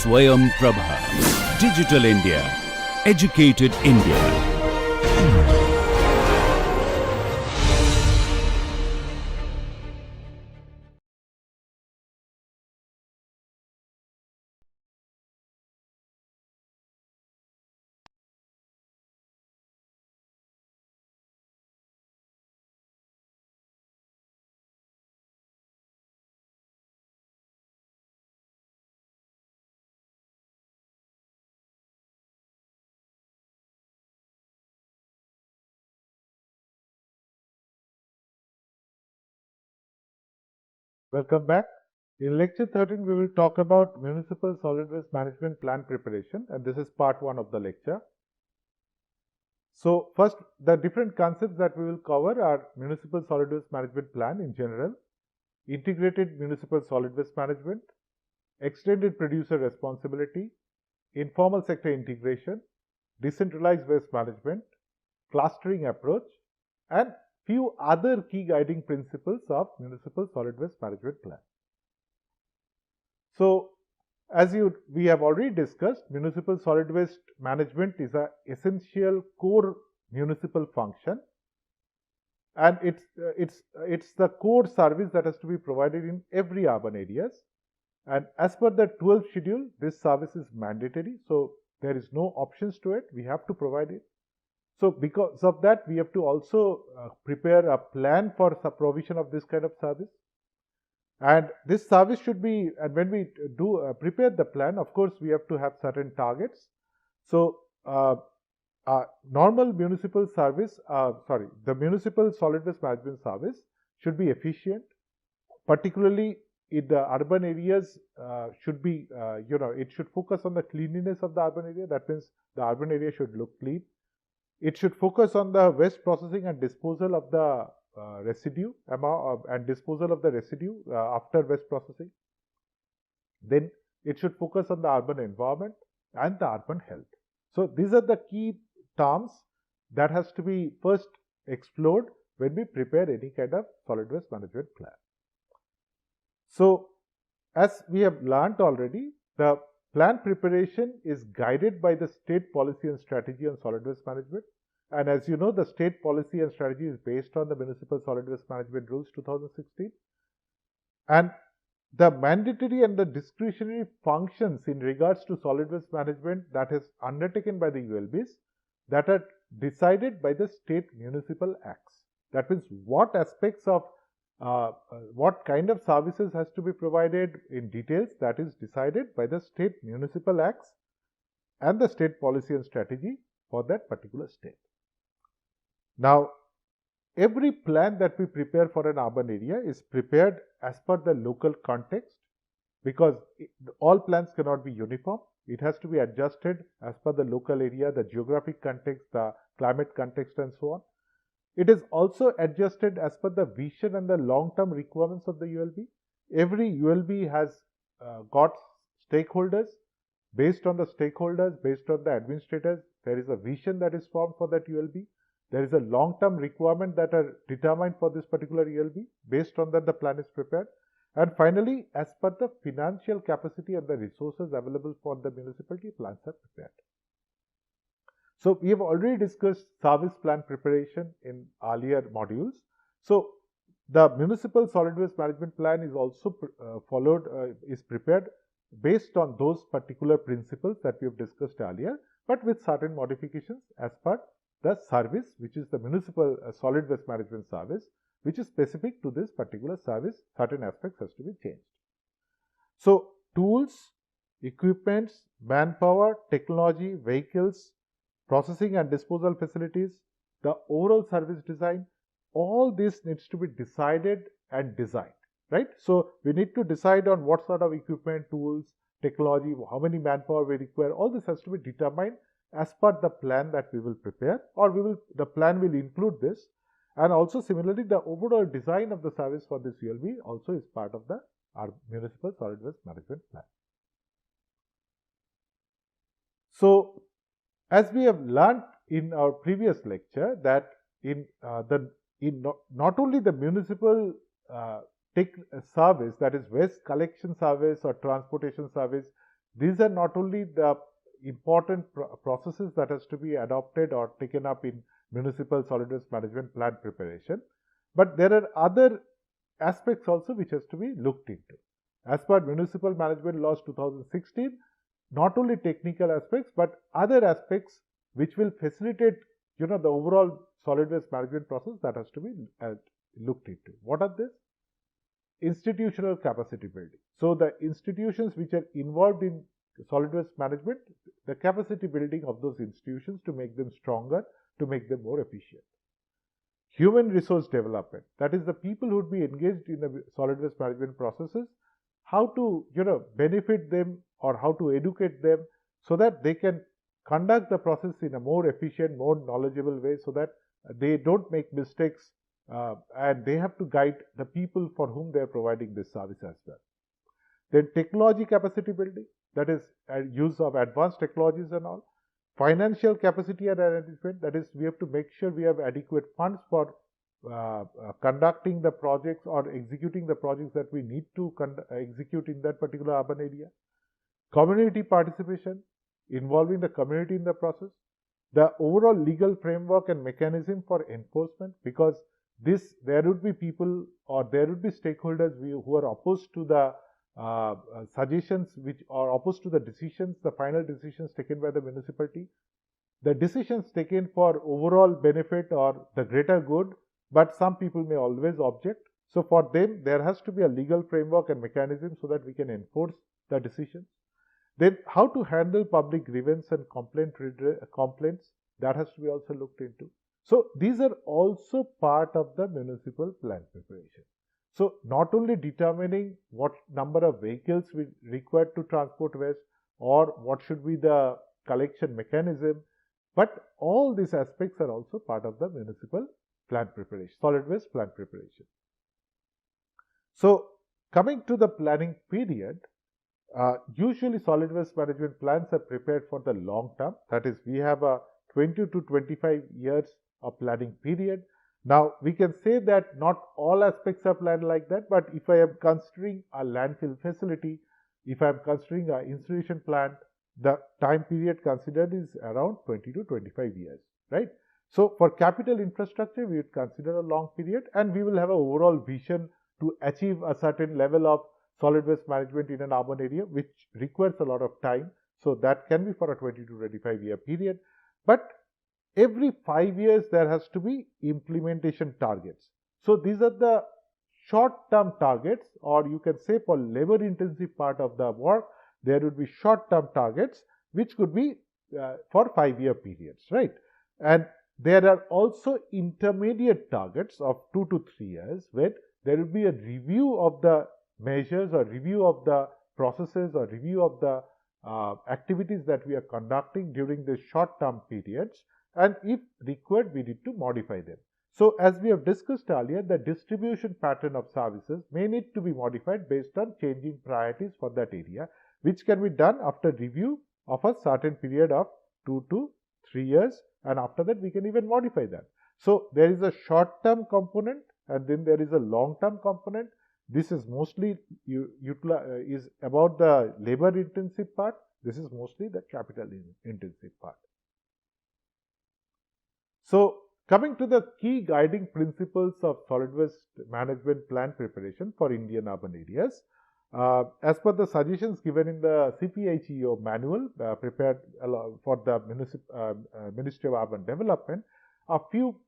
Swayam Prabha. Digital India. Educated India. Welcome back. In lecture 13, we will talk about Municipal Solid Waste Management Plan preparation, and this is part 1 of the lecture. So, first, the different concepts that we will cover are Municipal Solid Waste Management Plan in general, Integrated Municipal Solid Waste Management, Extended Producer Responsibility, Informal Sector Integration, Decentralized Waste Management, Clustering Approach, and few other key guiding principles of Municipal Solid Waste Management Plan. So, as we have already discussed, municipal solid waste management is an essential core municipal function, and it's the core service that has to be provided in every urban areas. And as per the 12th schedule, this service is mandatory, so there is no options to it. We have to provide it. So, because of that, we have to also prepare a plan for the provision of this kind of service. And this service should be, and when we do prepare the plan, of course, we have to have certain targets. So, normal municipal service, the municipal solid waste management service should be efficient, particularly in the urban areas. Should be, it should focus on the cleanliness of the urban area. That means the urban area should look clean. It should focus on the waste processing and disposal of the residue and disposal of the residue after waste processing. Then it should focus on the urban environment and the urban health. So these are the key terms that has to be first explored when we prepare any kind of solid waste management plan. So as we have learnt already, the plan preparation is guided by the state policy and strategy on solid waste management. And as you know, the state policy and strategy is based on the Municipal Solid Waste Management Rules 2016. And the mandatory and the discretionary functions in regards to solid waste management that is undertaken by the ULBs, that are decided by the state municipal acts. That means what aspects of what kind of services has to be provided in details, that is decided by the state municipal acts and the state policy and strategy for that particular state. Now, every plan that we prepare for an urban area is prepared as per the local context, because all plans cannot be uniform. It has to be adjusted as per the local area, the geographic context, the climate context, and so on. It is also adjusted as per the vision and the long-term requirements of the ULB. Every ULB has got stakeholders. Based on the stakeholders, based on the administrators, there is a vision that is formed for that ULB. There is a long-term requirement that are determined for this particular ULB. Based on that, the plan is prepared. And finally, as per the financial capacity and the resources available for the municipality, plans are prepared. So, we have already discussed service plan preparation in earlier modules. So, the municipal solid waste management plan is also is prepared based on those particular principles that we have discussed earlier, but with certain modifications as per the service, which is the municipal solid waste management service, which is specific to this particular service. Certain aspects has to be changed. So, tools, equipments, manpower, technology, vehicles, processing and disposal facilities, the overall service design, all this needs to be decided and designed, right? So, we need to decide on what sort of equipment, tools, technology, how many manpower we require. All this has to be determined as per the plan that we will prepare, or the plan will include this. And also similarly, the overall design of the service for this ULB also is part of our municipal solid waste management plan. So, as we have learnt in our previous lecture, that not only the municipal service, that is waste collection service or transportation service, these are not only the important processes that has to be adopted or taken up in municipal solid waste management plan preparation, but there are other aspects also which has to be looked into. As per Municipal Management Laws 2016, not only technical aspects but other aspects which will facilitate the overall solid waste management process that has to be looked into. What are this? Institutional capacity building. So the institutions which are involved in solid waste management, the capacity building of those institutions to make them stronger, to make them more efficient. Human resource development, that is the people who would be engaged in the solid waste management processes, how to benefit them or how to educate them so that they can conduct the process in a more efficient, more knowledgeable way, so that they don't make mistakes and they have to guide the people for whom they are providing this service as well. Then technology capacity building, that is use of advanced technologies and all. Financial capacity and arrangement, that is we have to make sure we have adequate funds for conducting the projects or executing the projects that we need to execute in that particular urban area. Community participation, involving the community in the process. The overall legal framework and mechanism for enforcement, because there would be people or there would be stakeholders who are opposed to the suggestions which are opposed to the decisions, the final decisions taken by the municipality, the decisions taken for overall benefit or the greater good, but some people may always object. So for them, there has to be a legal framework and mechanism so that we can enforce the decisions. Then how to handle public grievance and complaints, that has to be also looked into. So these are also part of the municipal plan preparation. So not only determining what number of vehicles we require to transport waste or what should be the collection mechanism, but all these aspects are also part of the municipal plan preparation, solid waste plan preparation. So coming to the planning period, usually solid waste management plans are prepared for the long term. That is, we have a 20 to 25 years of planning period. Now, we can say that not all aspects are planned like that, but if I am considering a landfill facility, if I am considering an incineration plant, the time period considered is around 20 to 25 years, right? So, for capital infrastructure, we would consider a long period, and we will have an overall vision to achieve a certain level of solid waste management in an urban area, which requires a lot of time. So, that can be for a 20 to 25 year period. But every 5 years, there has to be implementation targets. So, these are the short-term targets, or you can say for labor-intensive part of the work, there would be short-term targets, which could be for 5 year periods, right? And there are also intermediate targets of 2 to 3 years, where there will be a review of the measures or review of the processes or review of the activities that we are conducting during the short-term periods, and if required, we need to modify them. So, as we have discussed earlier, the distribution pattern of services may need to be modified based on changing priorities for that area, which can be done after review of a certain period of 2 to 3 years, and after that we can even modify that. So, there is a short-term component and then there is a long-term component. This is mostly is about the labor-intensive part. This is mostly the capital-intensive part. So, coming to the key guiding principles of solid waste management plan preparation for Indian urban areas, as per the suggestions given in the CPICO manual prepared for the Ministry of Urban Development, a few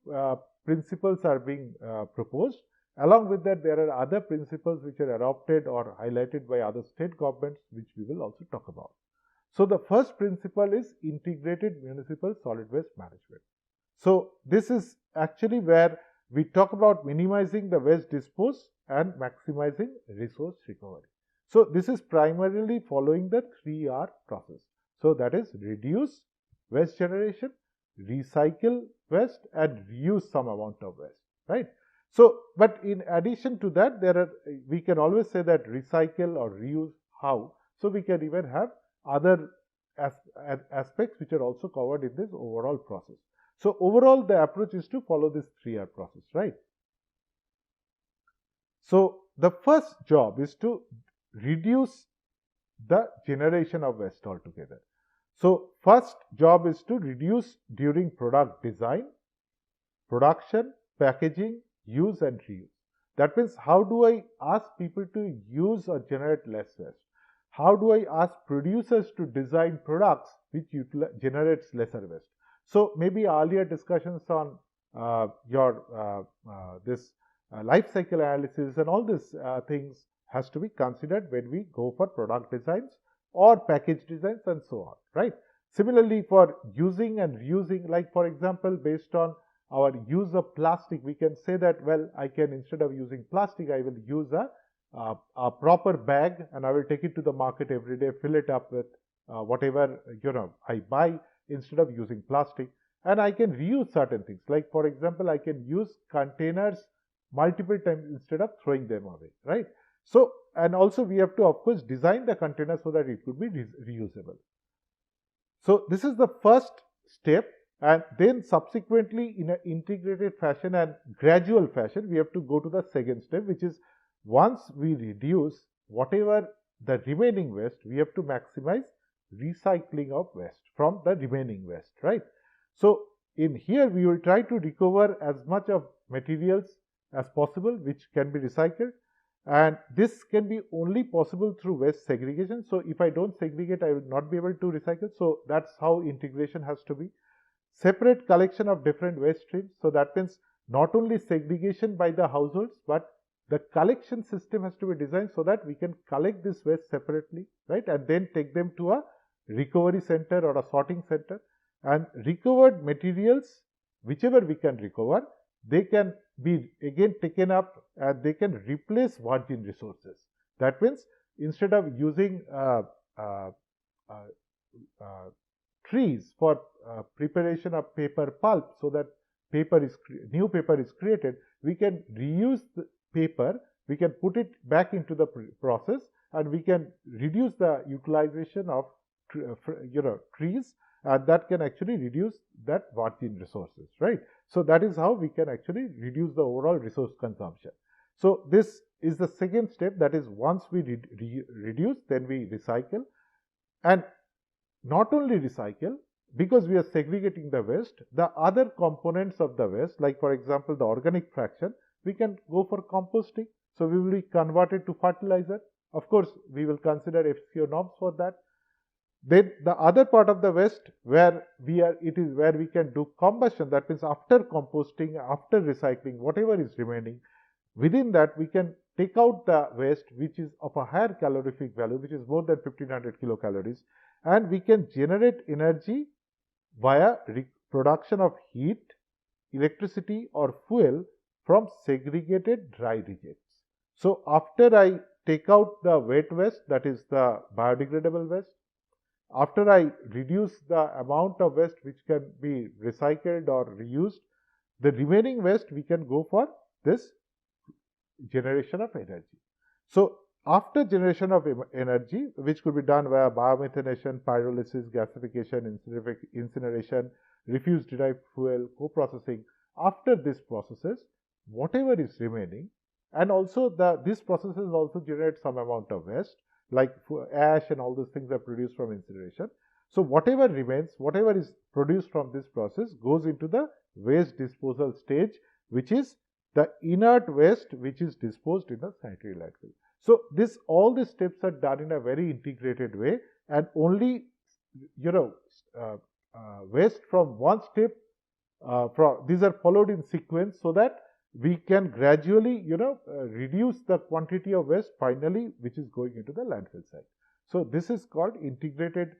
principles are being proposed. Along with that, there are other principles which are adopted or highlighted by other state governments, which we will also talk about. So, the first principle is integrated municipal solid waste management. So, this is actually where we talk about minimizing the waste dispose and maximizing resource recovery. So, this is primarily following the 3R process. So, that is reduce waste generation, recycle waste and reuse some amount of waste, right? So, but in addition to that, we can always say that recycle or reuse how. So, we can even have other aspects which are also covered in this overall process. So, overall the approach is to follow this 3R process, right? So, the first job is to reduce the generation of waste altogether. So first job is to reduce during product design, production, packaging, use and reuse. That means how do I ask people to use or generate less waste? How do I ask producers to design products which generates lesser waste? So maybe earlier discussions on your this life cycle analysis and all these things has to be considered when we go for product designs or package designs and so on, right? Similarly, for using and reusing, like for example, based on our use of plastic, we can say that, well, I can, instead of using plastic, I will use a proper bag and I will take it to the market every day, fill it up with whatever I buy instead of using plastic. And I can reuse certain things, like for example, I can use containers multiple times instead of throwing them away, right? So, and also we have to of course design the container so that it could be reusable. So this is the first step, and then subsequently in an integrated fashion and gradual fashion we have to go to the second step, which is once we reduce whatever the remaining waste, we have to maximize recycling of waste from the remaining waste, right? So in here we will try to recover as much of materials as possible which can be recycled, and this can be only possible through waste segregation. So if I don't segregate, I will not be able to recycle. So that's how integration has to be. Separate collection of different waste streams. So that means not only segregation by the households, but the collection system has to be designed so that we can collect this waste separately, right? And then take them to a recovery center or a sorting center. And recovered materials, whichever we can recover, they can be again taken up and they can replace virgin resources. That means instead of using trees for preparation of paper pulp so that new paper is created, we can reuse the paper, we can put it back into the process, and we can reduce the utilization of trees, and that can actually reduce that virgin resources, right? So that is how we can actually reduce the overall resource consumption. So this is the second step, that is once we reduce, then we recycle. And not only recycle, because we are segregating the waste, the other components of the waste, like for example the organic fraction, we can go for composting. So we will be converted to fertilizer. Of course, we will consider FCO norms for that. Then the other part of the waste where it is where we can do combustion. That means after composting, after recycling, whatever is remaining, within that we can take out the waste which is of a higher calorific value, which is more than 1500 kilocalories, and we can generate energy via production of heat, electricity or fuel from segregated dry rejects. So after I take out the wet waste, that is the biodegradable waste, after I reduce the amount of waste which can be recycled or reused, the remaining waste we can go for this generation of energy. So after generation of energy, which could be done via biomethanation, pyrolysis, gasification, incineration, refuse derived fuel, co-processing, after these processes, whatever is remaining, and also these processes also generate some amount of waste, like ash and all those things are produced from incineration. So whatever remains, whatever is produced from this process goes into the waste disposal stage, which is the inert waste which is disposed in the sanitary landfill. So all these steps are done in a very integrated way, and only waste from one step these are followed in sequence so that we can gradually reduce the quantity of waste finally which is going into the landfill site. So this is called integrated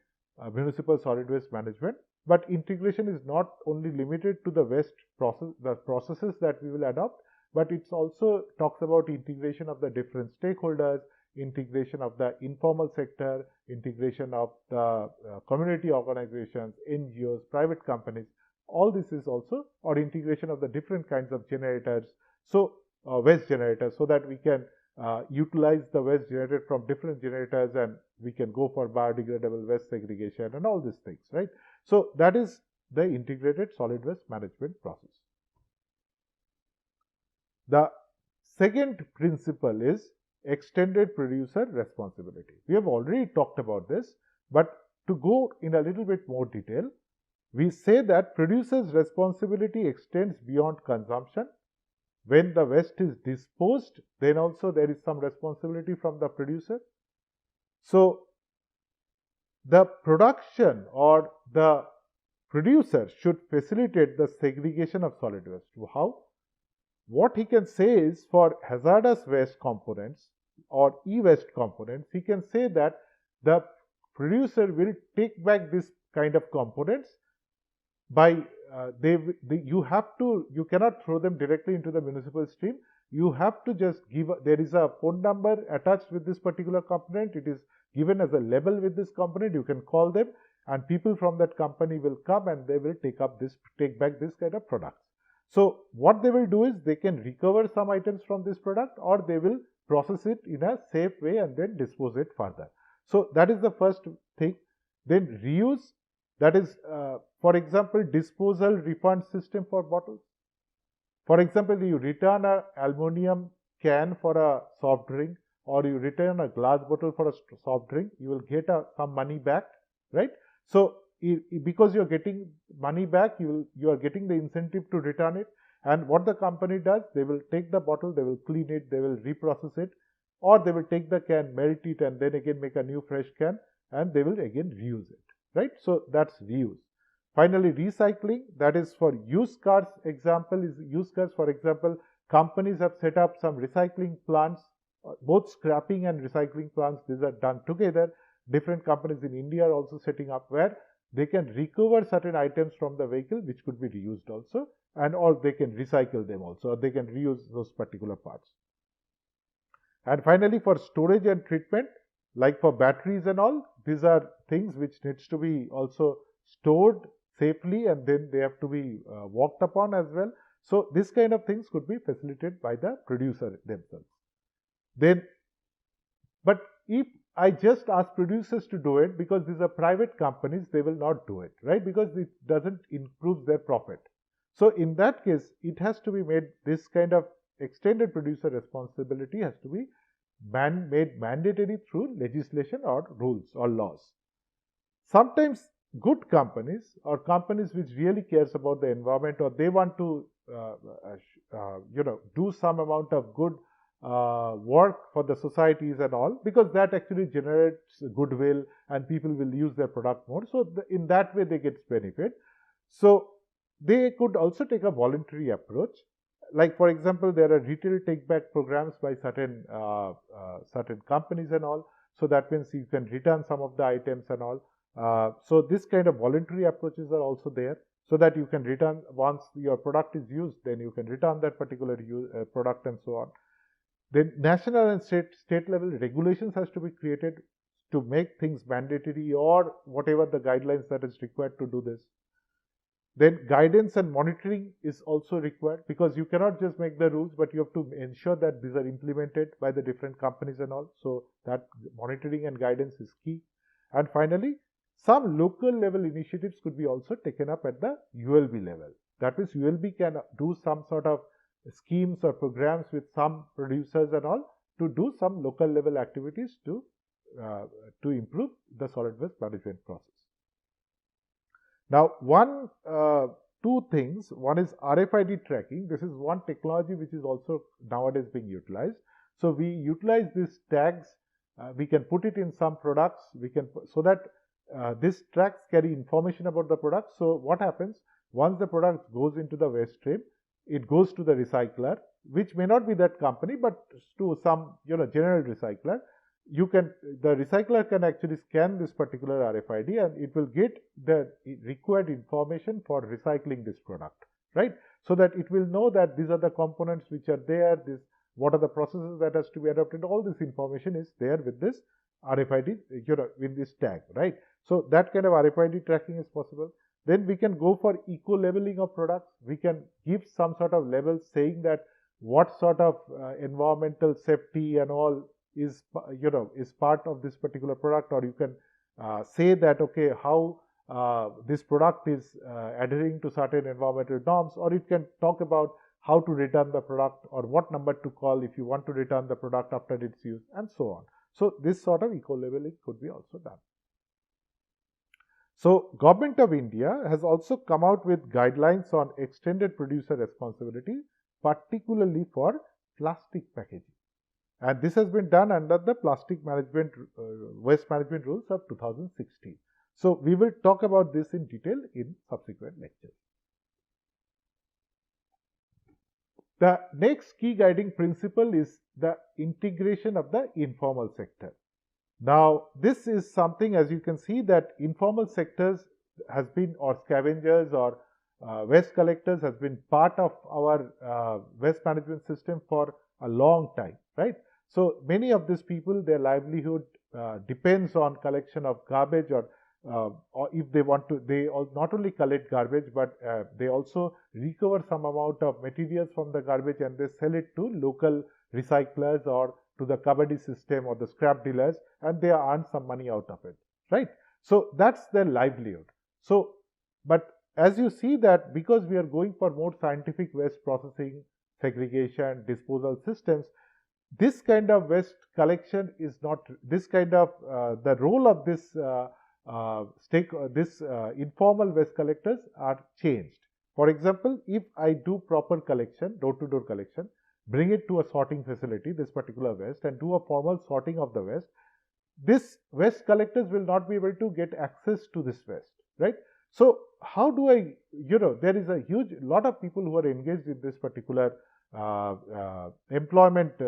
municipal solid waste management. But integration is not only limited to the waste process, the processes that we will adopt, but it also talks about integration of the different stakeholders, integration of the informal sector, integration of the community organizations, NGOs, private companies. All this is also, or integration of the different kinds of generators, so waste generators, so that we can utilize the waste generated from different generators, and we can go for biodegradable waste segregation and all these things, right? So that is the integrated solid waste management process. The second principle is extended producer responsibility. We have already talked about this, but to go in a little bit more detail, we say that producer's responsibility extends beyond consumption. When the waste is disposed, then also there is some responsibility from the producer. So, the production or the producer should facilitate the segregation of solid waste. How? What he can say is, for hazardous waste components or e-waste components, he can say that the producer will take back this kind of components by you cannot throw them directly into the municipal stream. You have to just give there is a phone number attached with this particular component. It is given as a label with this component. You can call them, and people from that company will come and they will take back this kind of products. So what they will do is they can recover some items from this product, or they will process it in a safe way and then dispose it further. So that is the first thing. Then reuse, that is for example, disposal refund system for bottles. For example, you return an aluminum can for a soft drink, or you return a glass bottle for a soft drink, you will get some money back, right? So because you are getting money back, you are getting the incentive to return it. And what the company does, they will take the bottle, they will clean it, they will reprocess it, or they will take the can, melt it, and then again make a new fresh can, and they will again reuse it, right? So that's reuse. Finally, recycling, that is for used cars. Example is used cars. For example, companies have set up some recycling plants, both scrapping and recycling plants. These are done together. Different companies in India are also setting up where they can recover certain items from the vehicle which could be reused also, and or they can recycle them also, or they can reuse those particular parts. And finally, for storage and treatment, like for batteries and all, these are things which needs to be also stored safely, and then they have to be walked upon as well. So this kind of things could be facilitated by the producer themselves. Then, but if I just ask producers to do it, because these are private companies, they will not do it, right? Because it doesn't improve their profit. So in that case, it has to be made, this kind of extended producer responsibility has to be made mandatory through legislation or rules or laws. Sometimes good companies or companies which really cares about the environment, or they want to do some amount of good work for the societies and all, because that actually generates goodwill and people will use their product more. So in that way they get benefit. So they could also take a voluntary approach. Like for example, there are retail take back programs by certain companies and all. So that means you can return some of the items and all. So this kind of voluntary approaches are also there, so that you can return once your product is used, then you can return that particular product and so on. Then national and state level regulations has to be created to make things mandatory, or whatever the guidelines that is required to do this. Then guidance and monitoring is also required, because you cannot just make the rules, but you have to ensure that these are implemented by the different companies and all. So that monitoring and guidance is key. And finally, some local level initiatives could be also taken up at the ULB level. That means ULB can do some sort of schemes or programs with some producers and all to do some local level activities to improve the solid waste management process. Now, two things. One is RFID tracking. This is one technology which is also nowadays being utilized. So we utilize these tags. We can put it in some products. So that these tags carry information about the product. So what happens once the product goes into the waste stream? It goes to the recycler, which may not be that company, but to some general recycler. The recycler can actually scan this particular RFID, and it will get the required information for recycling this product, right? So that it will know that these are the components which are there, what are the processes that has to be adopted. All this information is there with this RFID, with this tag, right? So that kind of RFID tracking is possible. Then we can go for eco-labeling of products. We can give some sort of labels saying that what sort of environmental safety and all is part of this particular product, or you can say that okay, how this product is adhering to certain environmental norms, or it can talk about how to return the product or what number to call if you want to return the product after its use, and so on. So this sort of eco-labeling could be also done. So Government of India has also come out with guidelines on extended producer responsibility, particularly for plastic packaging. And this has been done under the Plastic Management Waste Management Rules of 2016. So we will talk about this in detail in subsequent lectures. The next key guiding principle is the integration of the informal sector. Now, this is something, as you can see, that informal sectors has been, or scavengers or waste collectors has been part of our waste management system for a long time, right? So many of these people, their livelihood depends on collection of garbage, or if they want to, they not only collect garbage, but they also recover some amount of materials from the garbage and they sell it to local recyclers or to the kabaddi system or the scrap dealers, and they earn some money out of it, right? So that's their livelihood. So, but as you see that because we are going for more scientific waste processing, segregation, disposal systems, this kind of waste collection is not, this kind of the role of this informal waste collectors are changed. For example, if I do proper collection, door-to-door collection, bring it to a sorting facility, this particular waste, and do a formal sorting of the waste, this waste collectors will not be able to get access to this waste, right? So how do I, there is a huge lot of people who are engaged in this particular employment,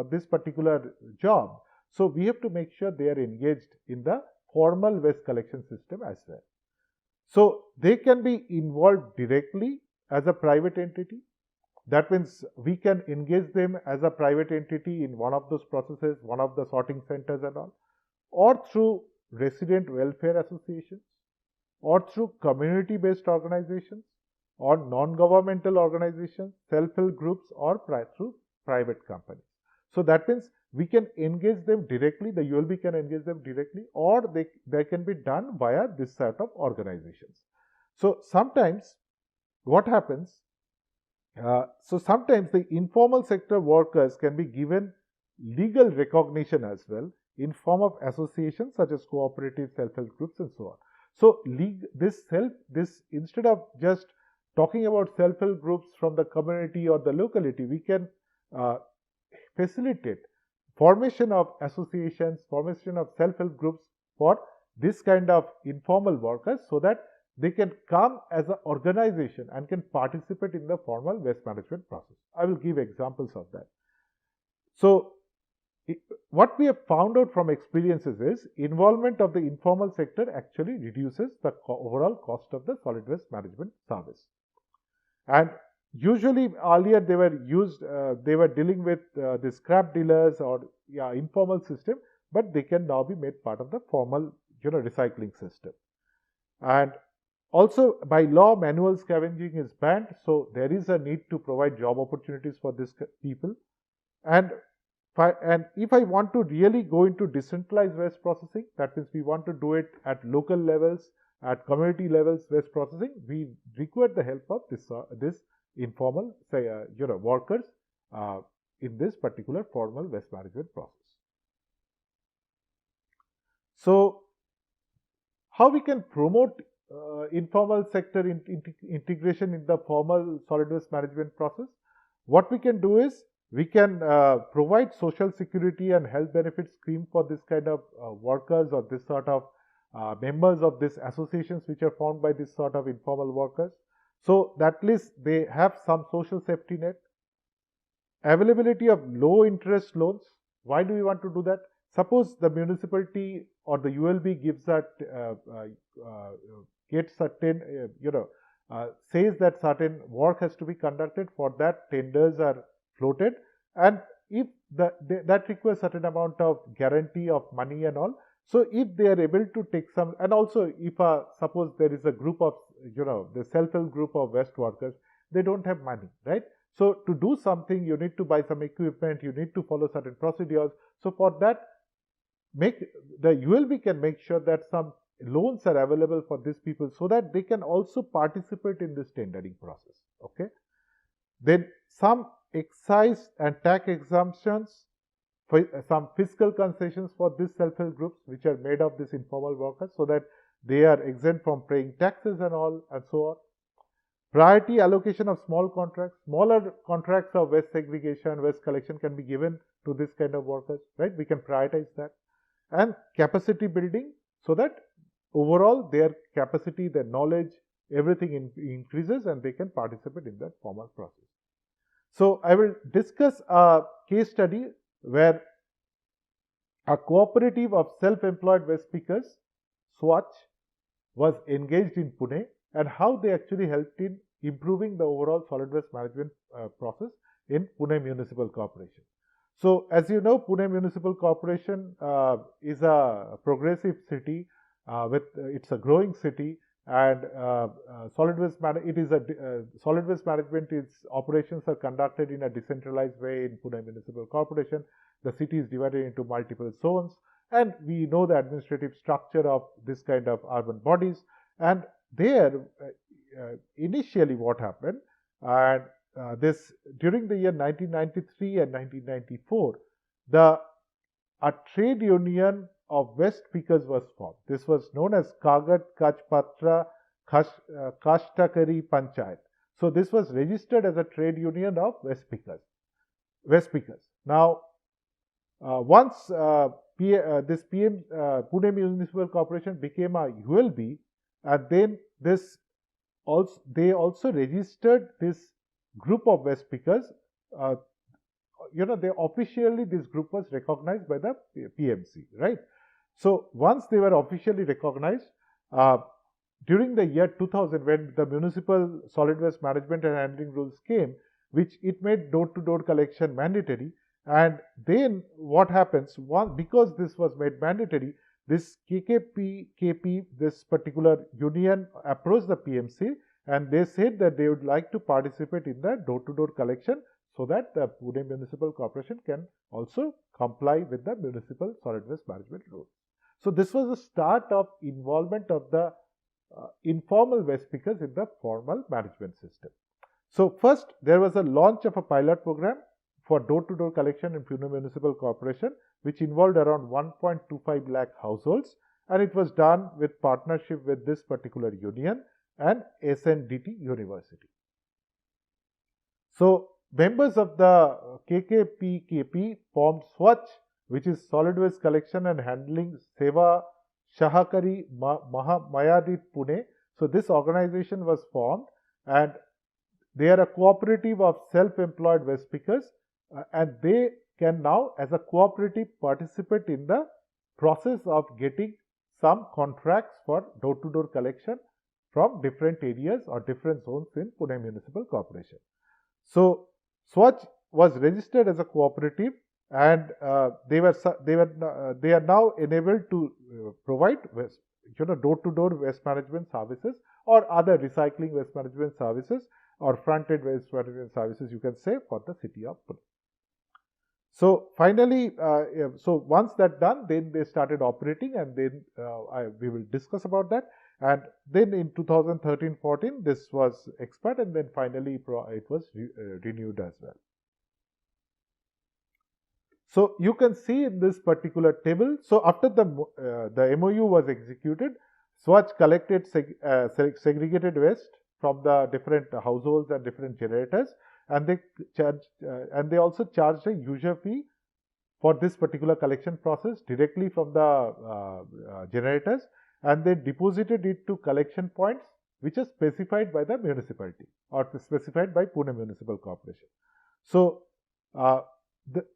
this particular job. So we have to make sure they are engaged in the formal waste collection system as well. So they can be involved directly as a private entity. That means we can engage them as a private entity in one of those processes, one of the sorting centers and all, or through resident welfare associations, or through community-based organizations, or non-governmental organizations, self-help groups, or through private companies. So that means we can engage them directly, the ULB can engage them directly, or they can be done via this set of organizations. So sometimes what happens, sometimes the informal sector workers can be given legal recognition as well in form of associations such as cooperative, self-help groups, and so on. So this instead of just talking about self-help groups from the community or the locality, we can facilitate formation of associations, formation of self-help groups for this kind of informal workers, so that they can come as an organization and can participate in the formal waste management process. I will give examples of that. So what we have found out from experiences is involvement of the informal sector actually reduces the overall cost of the solid waste management service. And usually earlier they were dealing with the scrap dealers or informal system, but they can now be made part of the formal recycling system. And also by law, manual scavenging is banned, so there is a need to provide job opportunities for these people. And if I want to really go into decentralized waste processing, that means we want to do it at local levels, at community levels waste processing, we require the help of this informal workers in this particular formal waste management process. So how we can promote informal sector integration in the formal solid waste management process? What we can do is we can provide social security and health benefit scheme for this kind of workers, or this sort of members of these associations which are formed by this sort of informal workers, so that at least they have some social safety net. Availability of low interest loans. Why do we want to do that? Suppose the municipality or the ULB gives that gets certain says that certain work has to be conducted. For that, tenders are floated, and if that requires certain amount of guarantee of money and all. So if they are able to take some, and also if suppose there is a group of the self-help group of waste workers, they don't have money, right? So to do something, you need to buy some equipment, you need to follow certain procedures. So for that, the ULB can make sure that some loans are available for these people, so that they can also participate in this tendering process. Okay. Then some excise and tax exemptions, for some fiscal concessions for these self-help groups which are made of these informal workers, so that they are exempt from paying taxes and all and so on. Priority allocation of small contracts, smaller contracts of waste segregation, waste collection can be given to this kind of workers, right? We can prioritize that. And capacity building, so that overall their capacity, their knowledge, everything increases and they can participate in that formal process. So I will discuss a case study where a cooperative of self-employed waste pickers, Swatch, was engaged in Pune, and how they actually helped in improving the overall solid waste management process in Pune Municipal Corporation. So, as you know, Pune Municipal Corporation is a progressive city it's a growing city, and solid waste solid waste management. Its operations are conducted in a decentralized way in Pune Municipal Corporation. The city is divided into multiple zones, and we know the administrative structure of this kind of urban bodies. And there, initially, what happened, and this during the year 1993 and 1994, a trade union of waste pickers was formed. This was known as Kagat Kach Patra Kashtakari Panchayat. So this was registered as a trade union of waste pickers. Now, once this Pune Municipal Corporation became a ULB, and then they also registered this group of waste pickers. They officially, this group was recognized by the PMC, right? So once they were officially recognized, during the year 2000, when the municipal solid waste management and handling rules came, which it made door-to-door collection mandatory. And then what happens, because this was made mandatory, this KP, this particular union approached the PMC, and they said that they would like to participate in the door-to-door collection, so that the Pune Municipal Corporation can also comply with the municipal solid waste management rules. So this was the start of involvement of the informal waste pickers in the formal management system. So first, there was a launch of a pilot program for door-to-door collection in Pune Municipal Corporation, which involved around 1.25 lakh households, and it was done with partnership with this particular union and SNDT University. So members of the KKPKP formed Swachh, which is Solid Waste Collection and Handling Seva Shahakari Mayadit Pune. So this organization was formed, and they are a cooperative of self-employed waste pickers, and they can now, as a cooperative, participate in the process of getting some contracts for door-to-door collection from different areas or different zones in Pune Municipal Corporation. So Swachh was registered as a cooperative, and they are now enabled to provide door-to-door waste management services or other recycling waste management services or front-end waste management services, you can say, for the city of Pune. So finally, so once that done, then they started operating, and then we will discuss about that. And then in 2013-14, this was expired, and then finally it was renewed as well. So you can see in this particular table, so after the MOU was executed, Swachh collected segregated waste from the different households and different generators, and they also charged a user fee for this particular collection process directly from the generators, and they deposited it to collection points which are specified by the municipality or specified by Pune Municipal Corporation. So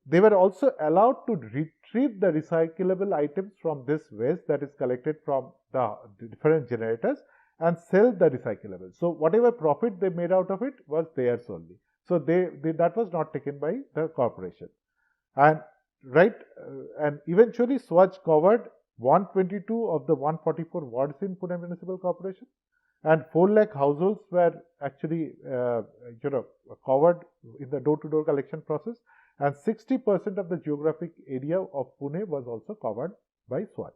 they were also allowed to retrieve the recyclable items from this waste that is collected from the different generators and sell the recyclables. So whatever profit they made out of it was theirs only. So that was not taken by the corporation. And and eventually Swachh covered 122 of the 144 wards in Pune Municipal Corporation, and 4 lakh households were actually covered in the door-to-door collection process, and 60% of the geographic area of Pune was also covered by Swachh.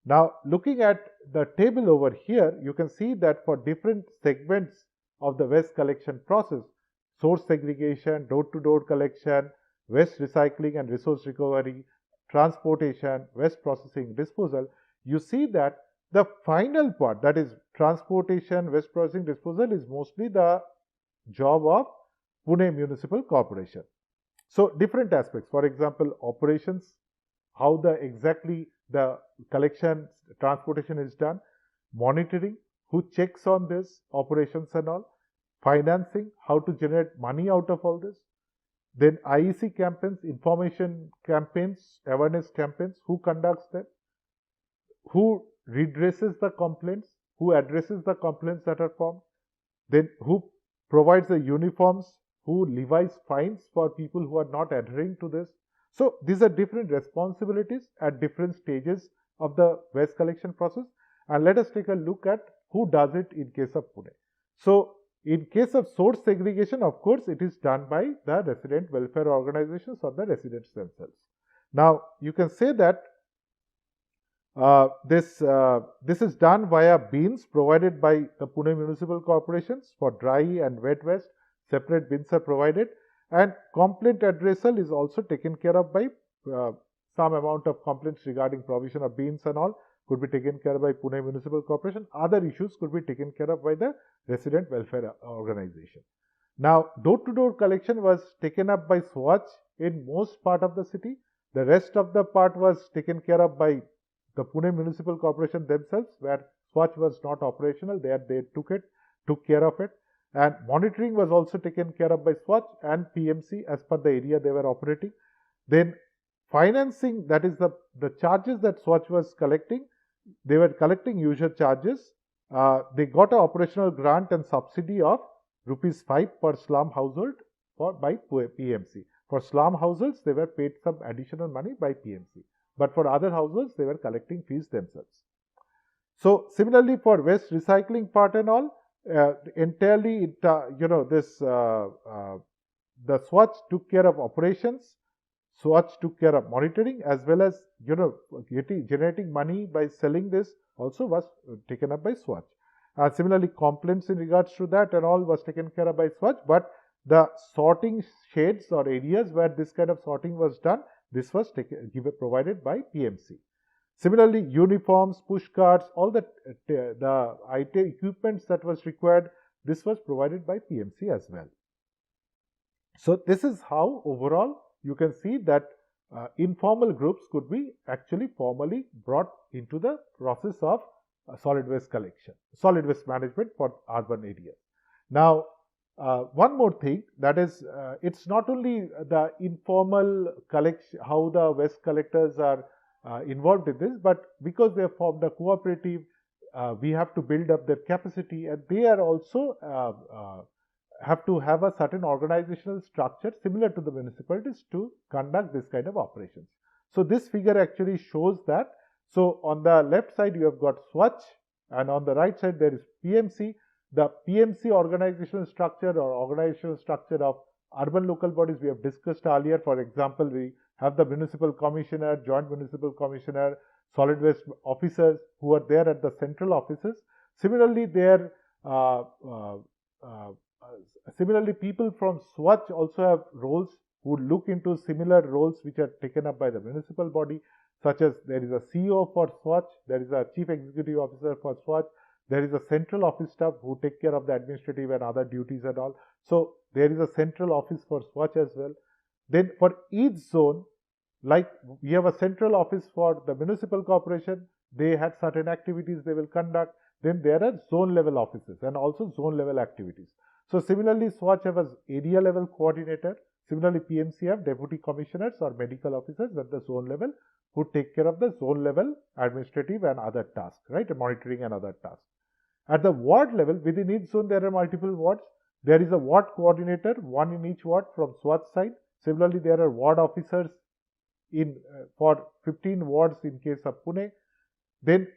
Now, looking at the table over here, you can see that for different segments of the waste collection process, source segregation, door-to-door collection, waste recycling and resource recovery, transportation, waste processing, disposal, you see that the final part, that is transportation, waste processing, disposal, is mostly the job of Pune Municipal Corporation. So different aspects, for example, operations, how exactly the collection, transportation is done, monitoring, who checks on this operations and all, financing, how to generate money out of all this, then IEC campaigns, information campaigns, awareness campaigns, who conducts them, who redresses the complaints, who addresses the complaints that are formed, then who provides the uniforms, who levies fines for people who are not adhering to this. So these are different responsibilities at different stages of the waste collection process. And let us take a look at who does it in case of Pune. So in case of source segregation, of course, it is done by the resident welfare organizations or the residents themselves. Now you can say that this is done via bins provided by the Pune Municipal Corporations for dry and wet waste. Separate bins are provided, and complaint addressal is also taken care of by some amount of complaints regarding provision of bins and all could be taken care of by Pune Municipal Corporation. Other issues could be taken care of by the resident welfare organization. Now, door-to-door collection was taken up by Swach in most part of the city. The rest of the part was taken care of by the Pune Municipal Corporation themselves, where Swach was not operational. There they took care of it. And monitoring was also taken care of by Swach and PMC as per the area they were operating. Then financing, that is the charges that Swach was collecting, they were collecting user charges. They got an operational grant and subsidy of ₹5 per slum household by PMC. For slum households, they were paid some additional money by PMC. But for other households, they were collecting fees themselves. So similarly for waste recycling part and all, entirely the Swach took care of operations. Swach took care of monitoring, as well as generating money by selling this also was taken up by Swach. Similarly, complaints in regards to that and all was taken care of by Swach, but the sorting sheds or areas where this kind of sorting was done, this was provided by PMC. Similarly, uniforms, push carts, all the IT equipments that was required, this was provided by PMC as well. So this is how overall you can see that informal groups could be actually formally brought into the process of solid waste collection, solid waste management for urban areas. Now, one more thing, that is, it's not only the informal collection, how the waste collectors are involved in this, but because they have formed a cooperative, we have to build up their capacity, and they are also have to have a certain organizational structure similar to the municipalities to conduct this kind of operations. So this figure actually shows that. So on the left side you have got Swach, and on the right side there is PMC. The PMC organizational structure or organizational structure of urban local bodies we have discussed earlier. For example, we have the municipal commissioner, joint municipal commissioner, solid waste officers who are there at the central offices. Similarly, people from Swach also have roles who look into similar roles which are taken up by the municipal body, such as there is a CEO for Swach, there is a chief executive officer for Swach, there is a central office staff who take care of the administrative and other duties and all. So there is a central office for Swach as well. Then for each zone, like we have a central office for the municipal corporation, they had certain activities they will conduct. Then there are zone level offices and also zone level activities. So similarly, Swach have an area level coordinator. Similarly, PMC have deputy commissioners or medical officers at the zone level who take care of the zone level administrative and other tasks, right? Monitoring and other tasks. At the ward level, within each zone, there are multiple wards. There is a ward coordinator, one in each ward from Swach side. Similarly, there are ward officers for 15 wards in case of Pune. Then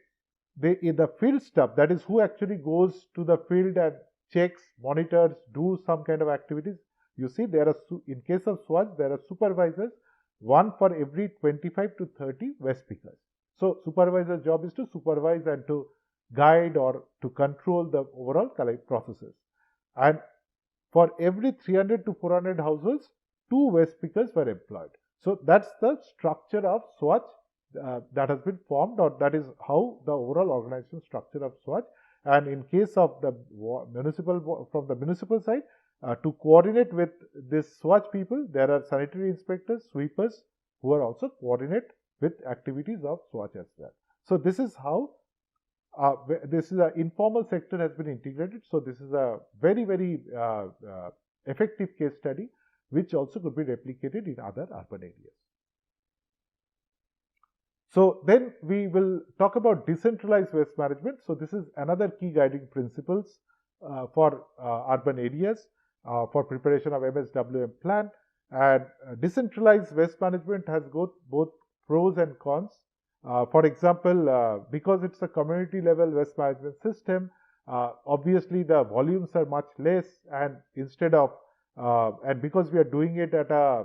the field staff, that is who actually goes to the field and checks, monitors, do some kind of activities. You see, there are, in case of Swach, there are supervisors, one for every 25 to 30 waste pickers. So supervisor's job is to supervise and to guide or to control the overall collect processes. And for every 300 to 400 households, 2 waste pickers were employed. So that's the structure of Swachh that has been formed, or that is how the overall organization structure of Swachh. And in case of the from the municipal side, to coordinate with this Swachh people, there are sanitary inspectors, sweepers, who are also coordinate with activities of Swachh as well. So this is how this is an informal sector has been integrated. So this is a very, very effective case study, which also could be replicated in other urban areas. So then we will talk about decentralized waste management. So this is another key guiding principles for urban areas for preparation of MSWM plan. And decentralized waste management has got both pros and cons. For example, because it's a community level waste management system, obviously the volumes are much less, and instead of and because we are doing it at a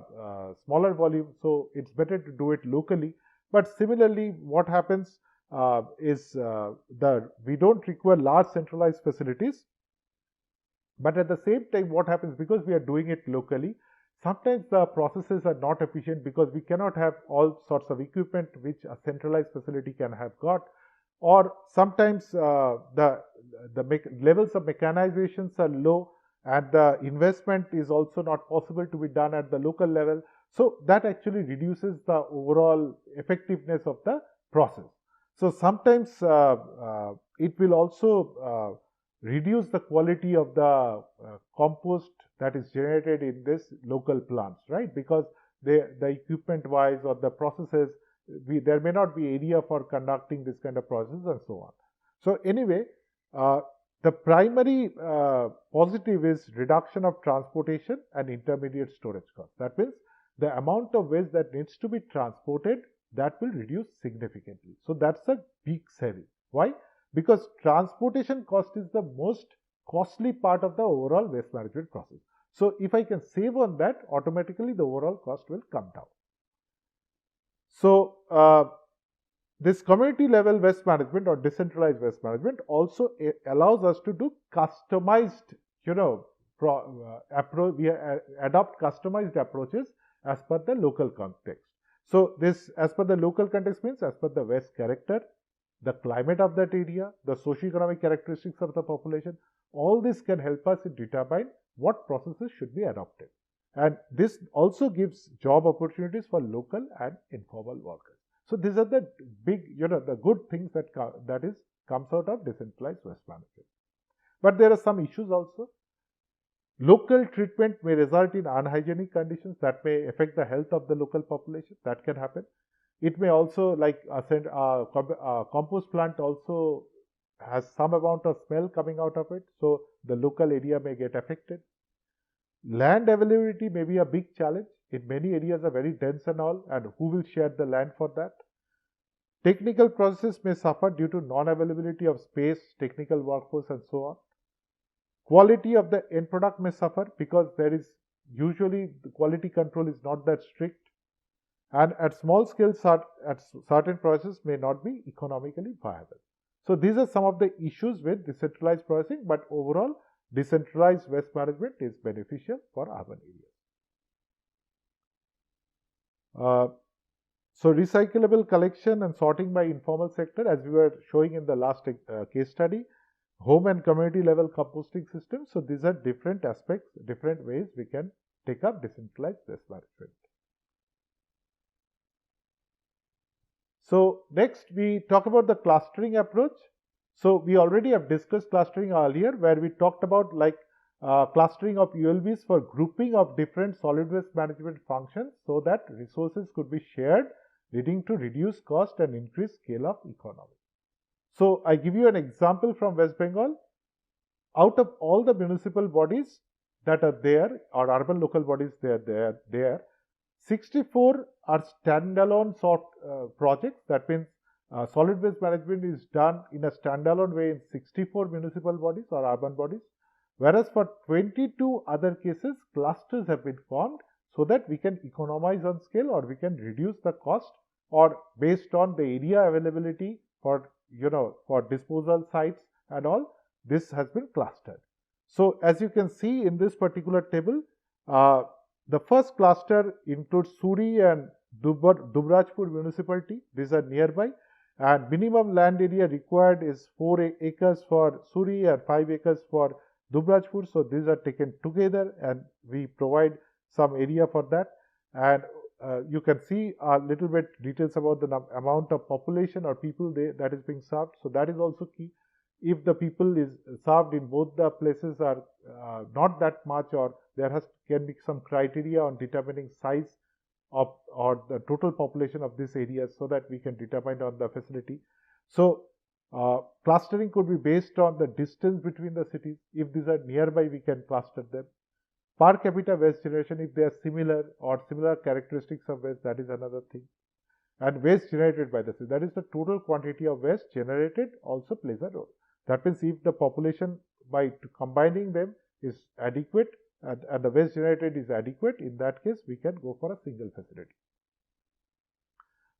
smaller volume, so it's better to do it locally. But similarly, what happens is that we don't require large centralized facilities. But at the same time, what happens, because we are doing it locally, sometimes the processes are not efficient because we cannot have all sorts of equipment which a centralized facility can have got, or sometimes the levels of mechanizations are low and the investment is also not possible to be done at the local level. So that actually reduces the overall effectiveness of the process. So sometimes it will also reduce the quality of the compost that is generated in this local plants, right? Because the equipment wise or the processes, there may not be area for conducting this kind of process and so on. So anyway, the primary positive is reduction of transportation and intermediate storage costs. That means the amount of waste that needs to be transported, that will reduce significantly. So that's a big saving. Why? Because transportation cost is the most costly part of the overall waste management process. So if I can save on that, automatically the overall cost will come down. So this community level waste management or decentralized waste management also allows us to do customized, approach. We adopt customized approaches as per the local context. So this, as per the local context, means as per the waste character, the climate of that area, the socio-economic characteristics of the population, all this can help us to determine what processes should be adopted. And this also gives job opportunities for local and informal workers. So these are the big, the good things that comes out of decentralized waste management. But there are some issues also. Local treatment may result in unhygienic conditions that may affect the health of the local population. That can happen. It may also, like a compost plant also has some amount of smell coming out of it, so the local area may get affected. Land availability may be a big challenge. In many areas are very dense and all, and who will share the land for that? Technical processes may suffer due to non-availability of space, technical workforce and so on. Quality of the end product may suffer because there is usually the quality control is not that strict. And at small scale, at certain processes may not be economically viable. So these are some of the issues with decentralized processing, but overall, decentralized waste management is beneficial for urban areas. So recyclable collection and sorting by informal sector, as we were showing in the last case study, home and community level composting systems. So these are different aspects, different ways we can take up decentralized waste management. So next we talk about the clustering approach. So we already have discussed clustering earlier, where we talked about clustering of ULBs for grouping of different solid waste management functions so that resources could be shared, leading to reduced cost and increased scale of economy. So I give you an example from West Bengal. Out of all the municipal bodies that are there, or urban local bodies there, 64 are standalone sort projects. That means solid waste management is done in a standalone way in 64 municipal bodies or urban bodies. Whereas for 22 other cases, clusters have been formed so that we can economize on scale, or we can reduce the cost, or based on the area availability for disposal sites and all, this has been clustered. So as you can see in this particular table, the first cluster includes Suri and Dubrajpur municipality. These are nearby, and minimum land area required is 4 acres for Suri and 5 acres for Dubrajpur. So these are taken together, and we provide some area for that. And you can see a little bit details about the amount of population or people that is being served. So that is also key. If the people is served in both the places are not that much, or there can be some criteria on determining size of or the total population of this area, so that we can determine on the facility. So clustering could be based on the distance between the cities. If these are nearby, we can cluster them. Per capita waste generation, if they are similar or similar characteristics of waste, that is another thing. And waste generated by the city, that is the total quantity of waste generated, also plays a role. That means if the population, by combining them, is adequate and the waste generated is adequate, in that case we can go for a single facility.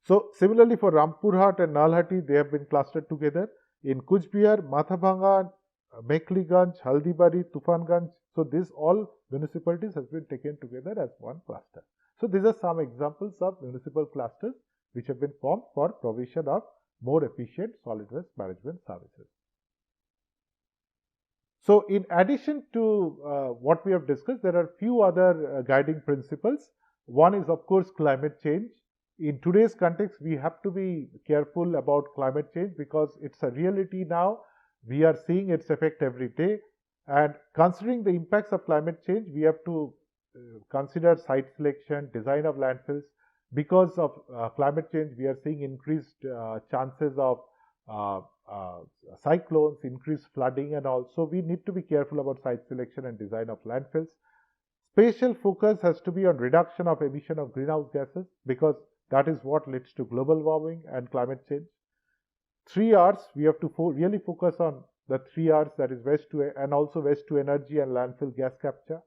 So similarly for Rampurhat and Nalhati, they have been clustered together. In Kuch Bihar, Mathabhanga, Mekhliganj, Haldibari, Tufanganj, so these all municipalities has been taken together as one cluster. So these are some examples of municipal clusters which have been formed for provision of more efficient solid waste management services. So in addition to what we have discussed, there are few other guiding principles. One is of course climate change. In today's context, we have to be careful about climate change because it's a reality now. We are seeing its effect every day, and considering the impacts of climate change, we have to consider site selection, design of landfills. Because of climate change, we are seeing increased chances of cyclones, increased flooding, and also we need to be careful about site selection and design of landfills. Special focus has to be on reduction of emission of greenhouse gases, because that is what leads to global warming and climate change. 3 R's, we have to really focus on the 3 R's, that is waste to and also waste to energy and landfill gas capture.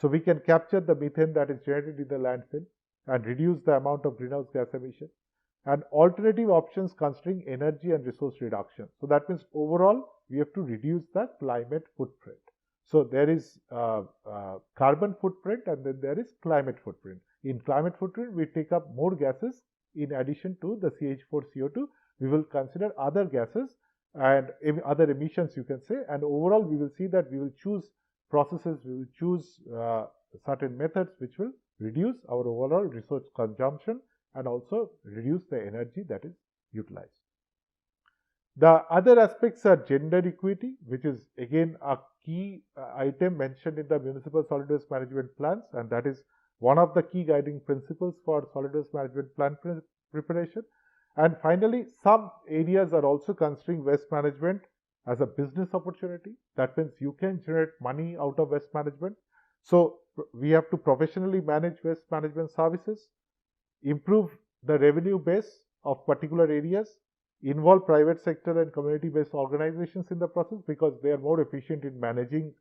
So we can capture the methane that is generated in the landfill and reduce the amount of greenhouse gas emission. And alternative options considering energy and resource reduction. So that means overall we have to reduce the climate footprint. So there is carbon footprint and then there is climate footprint. In climate footprint, we take up more gases in addition to the CH4 CO2. We will consider other gases and other emissions, you can say, and overall we will see that we will choose processes, we will choose certain methods which will reduce our overall resource consumption and also reduce the energy that is utilized. The other aspects are gender equity, which is again a key item mentioned in the municipal solid waste management plans, and that is one of the key guiding principles for solid waste management plan preparation. And finally, some areas are also considering waste management as a business opportunity. That means you can generate money out of waste management. So we have to professionally manage waste management services, improve the revenue base of particular areas, involve private sector and community-based organizations in the process because they are more efficient in managing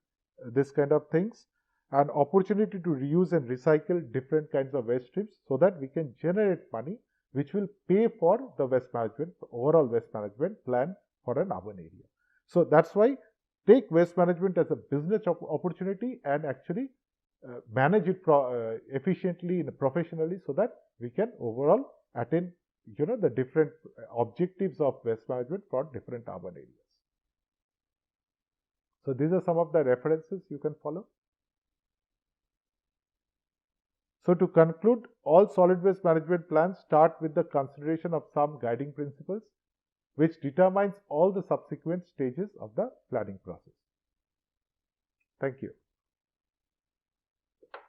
this kind of things, and opportunity to reuse and recycle different kinds of waste streams so that we can generate money which will pay for the waste management, overall waste management plan for an urban area. So that's why take waste management as a business opportunity and actually manage it efficiently and professionally so that we can overall attain the different objectives of waste management for different urban areas. So these are some of the references you can follow. So to conclude, all solid waste management plans start with the consideration of some guiding principles which determines all the subsequent stages of the planning process. Thank you.